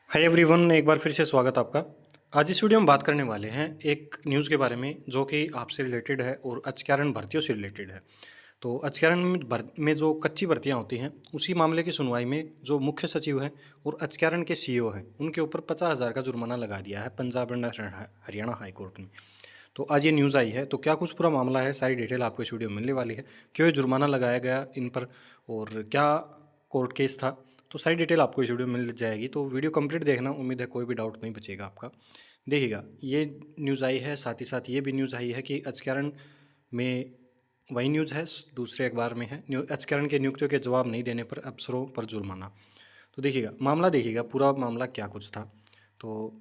Hi everyone, एक बार फिर से स्वागत आपका। आज इस वीडियो में बात करने वाले हैं एक न्यूज़ के बारे में जो कि आपसे रिलेटेड है और अचक्यारण भर्तियों से रिलेटेड है। तो अचक्यारण में जो कच्ची भर्तियां होती हैं उसी मामले की सुनवाई में जो मुख्य सचिव हैं और अचक्यारण के सीईओ हैं उनके ऊपर 50,000 का जुर्माना लगा दिया है Punjab and Haryana high court ने। तो आज ये न्यूज़ आई है, तो क्या कुछ पूरा मामला है, सारी डिटेल आपको इस वीडियो में मिलने वाली है। क्यों ये जुर्माना लगाया गया इन पर और क्या कोर्ट केस था, तो सारी डिटेल आपको इस वीडियो में मिल जाएगी। तो वीडियो कंप्लीट देखना, उम्मीद है कोई भी डाउट नहीं बचेगा आपका। देखिएगा, ये न्यूज़ आई है, साथ ही साथ ये भी न्यूज़ आई है कि अचक्यारण में वही न्यूज़ है, दूसरे अखबार में है, अचक्यारण के नियुक्तियों के जवाब नहीं देने पर अफसरों पर जुर्माना। तो देखिएगा मामला, देखिएगा पूरा मामला क्या कुछ था। तो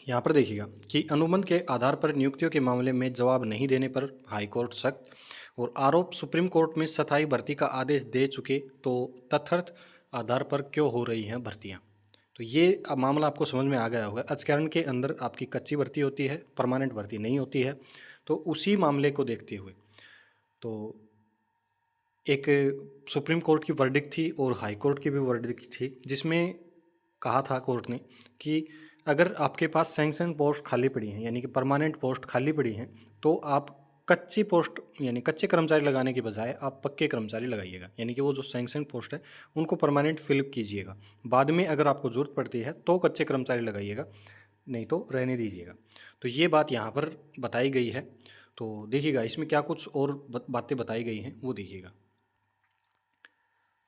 यहाँ पर देखिएगा कि अनुबंध के आधार पर नियुक्तियों के मामले में जवाब नहीं देने पर हाईकोर्ट सख्त, और आरोप सुप्रीम कोर्ट में स्थायी भर्ती का आदेश दे चुके तो तथ्य आधार पर क्यों हो रही हैं भर्तियाँ। तो ये अब मामला आपको समझ में आ गया होगा। अचक्यारण के अंदर आपकी कच्ची भर्ती होती है, परमानेंट भर्ती नहीं होती है। तो उसी मामले को देखते हुए तो एक सुप्रीम कोर्ट की वर्डिक्ट थी और हाई कोर्ट की भी वर्डिक्ट थी, जिसमें कहा था कोर्ट ने कि अगर आपके पास सैंक्शन पोस्ट खाली पड़ी हैं, यानी कि परमानेंट पोस्ट खाली पड़ी हैं, तो आप कच्ची पोस्ट यानी कच्चे कर्मचारी लगाने के बजाय आप पक्के कर्मचारी लगाइएगा। यानी कि वो जो सैंक्शन पोस्ट है उनको परमानेंट फिलअप कीजिएगा। बाद में अगर आपको ज़रूरत पड़ती है तो कच्चे कर्मचारी लगाइएगा, नहीं तो रहने दीजिएगा। तो ये बात यहाँ पर बताई गई है। तो देखिएगा इसमें क्या कुछ और बातें बताई गई हैं वो देखिएगा।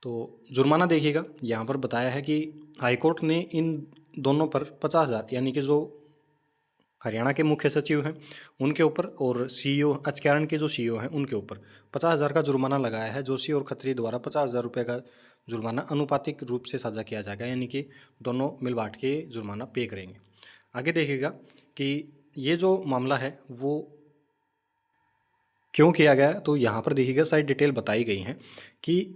तो जुर्माना देखिएगा, यहाँ पर बताया है कि हाईकोर्ट ने इन दोनों पर 50,000 यानी कि जो हरियाणा के मुख्य सचिव हैं उनके ऊपर और सीईओ अचक्यारण के जो सीईओ हैं उनके ऊपर 50,000 का जुर्माना लगाया है। जोशी और खत्री द्वारा 50,000 रुपये का जुर्माना अनुपातिक रूप से साझा किया जाएगा, यानी कि दोनों मिल बांट के जुर्माना पे करेंगे। आगे देखिएगा कि ये जो मामला है वो क्यों किया गया, तो यहाँ पर देखिएगा सारी डिटेल बताई गई हैं कि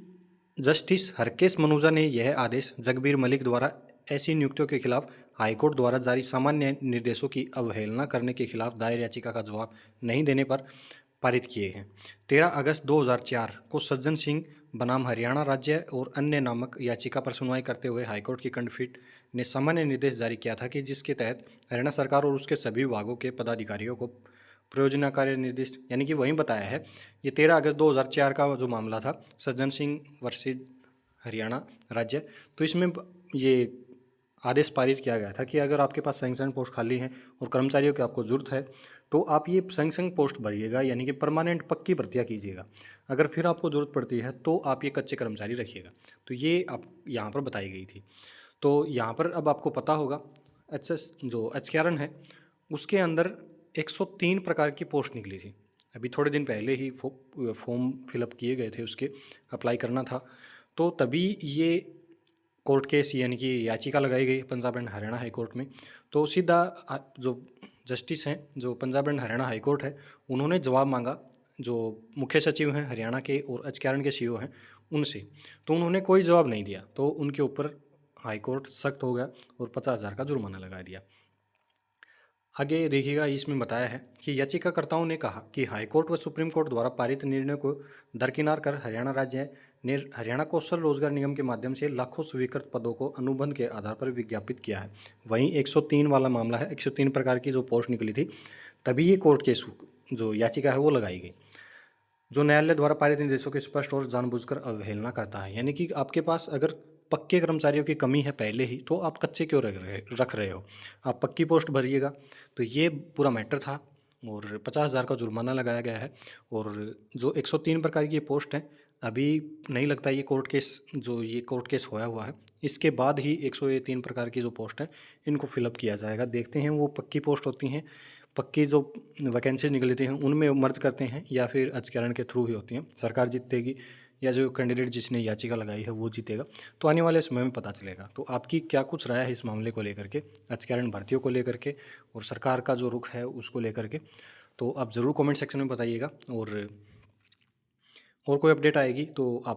जस्टिस हरकेश मनुजा ने यह आदेश जगबीर मलिक द्वारा ऐसी नियुक्तियों के खिलाफ हाईकोर्ट द्वारा जारी सामान्य निर्देशों की अवहेलना करने के खिलाफ दायर याचिका का जवाब नहीं देने पर पारित किए हैं। 13 अगस्त 2004 को सज्जन सिंह बनाम हरियाणा राज्य और अन्य नामक याचिका पर सुनवाई करते हुए हाईकोर्ट की खंडपीठ ने सामान्य निर्देश जारी किया था कि जिसके तहत हरियाणा सरकार और उसके सभी विभागों के पदाधिकारियों को प्रयोजनकारी निर्दिष्ट, यानी कि वहीं बताया है। ये 13 अगस्त 2004 का जो मामला था सज्जन सिंह वर्सेज हरियाणा राज्य, तो इसमें ये आदेश पारित किया गया था कि अगर आपके पास सैंक्शन पोस्ट खाली हैं और कर्मचारियों की आपको ज़रूरत है तो आप ये सैंक्शन पोस्ट भरिएगा, यानी कि परमानेंट पक्की भर्तियाँ कीजिएगा। अगर फिर आपको ज़रूरत पड़ती है तो आप ये कच्चे कर्मचारी रखिएगा। तो ये आप यहाँ पर बताई गई थी। तो यहाँ पर अब आपको पता होगा जो अचक्यारण है उसके अंदर 103 प्रकार की पोस्ट निकली थी। अभी थोड़े दिन पहले ही फॉर्म फिलअप किए गए थे, उसके अप्लाई करना था। तो तभी ये कोर्ट केस यानी कि याचिका लगाई गई Punjab and Haryana high court में। तो सीधा जो जस्टिस हैं, जो Punjab and Haryana high court है, उन्होंने जवाब मांगा जो मुख्य सचिव हैं हरियाणा के और अचक्यारण के सीईओ हैं उनसे। तो उन्होंने कोई जवाब नहीं दिया, तो उनके ऊपर हाई कोर्ट सख्त हो गया और 50,000 का जुर्माना लगा दिया। आगे देखिएगा, इसमें बताया है कि याचिकाकर्ताओं ने कहा कि हाईकोर्ट व सुप्रीम कोर्ट द्वारा पारित निर्णय को दरकिनार कर हरियाणा राज्य ने हरियाणा कौशल रोजगार निगम के माध्यम से लाखों स्वीकृत पदों को अनुबंध के आधार पर विज्ञापित किया है। वहीं 103 वाला मामला है, 103 प्रकार की जो पोस्ट निकली थी, तभी ये कोर्ट केस जो याचिका है वो लगाई गई, जो न्यायालय द्वारा पारित निर्देशों की स्पष्ट और जानबूझकर अवहेलना करता है। यानी कि आपके पास अगर पक्के कर्मचारियों की कमी है पहले ही, तो आप कच्चे क्यों रख रहे हो, आप पक्की पोस्ट भरिएगा। तो ये पूरा मैटर था और 50,000 का जुर्माना लगाया गया है। और जो 103 प्रकार की ये पोस्ट हैं, अभी नहीं लगता ये कोर्ट केस, जो ये कोर्ट केस होया हुआ है इसके बाद ही 103 प्रकार की जो पोस्ट हैं इनको फिलअप किया जाएगा। देखते हैं वो पक्की पोस्ट होती हैं, पक्की जो वैकेंसी निकलती हैं उनमें मर्ज करते हैं या फिर अचक्यारण के थ्रू ही होती हैं। सरकार जीतेगी या जो कैंडिडेट जिसने याचिका लगाई है वो जीतेगा, तो आने वाले समय में पता चलेगा। तो आपकी क्या कुछ राय है इस मामले को लेकर के, अचक्यारण भर्तियों को लेकर के और सरकार का जो रुख है उसको लेकर के, तो आप ज़रूर कमेंट सेक्शन में बताइएगा। और कोई अपडेट आएगी तो आप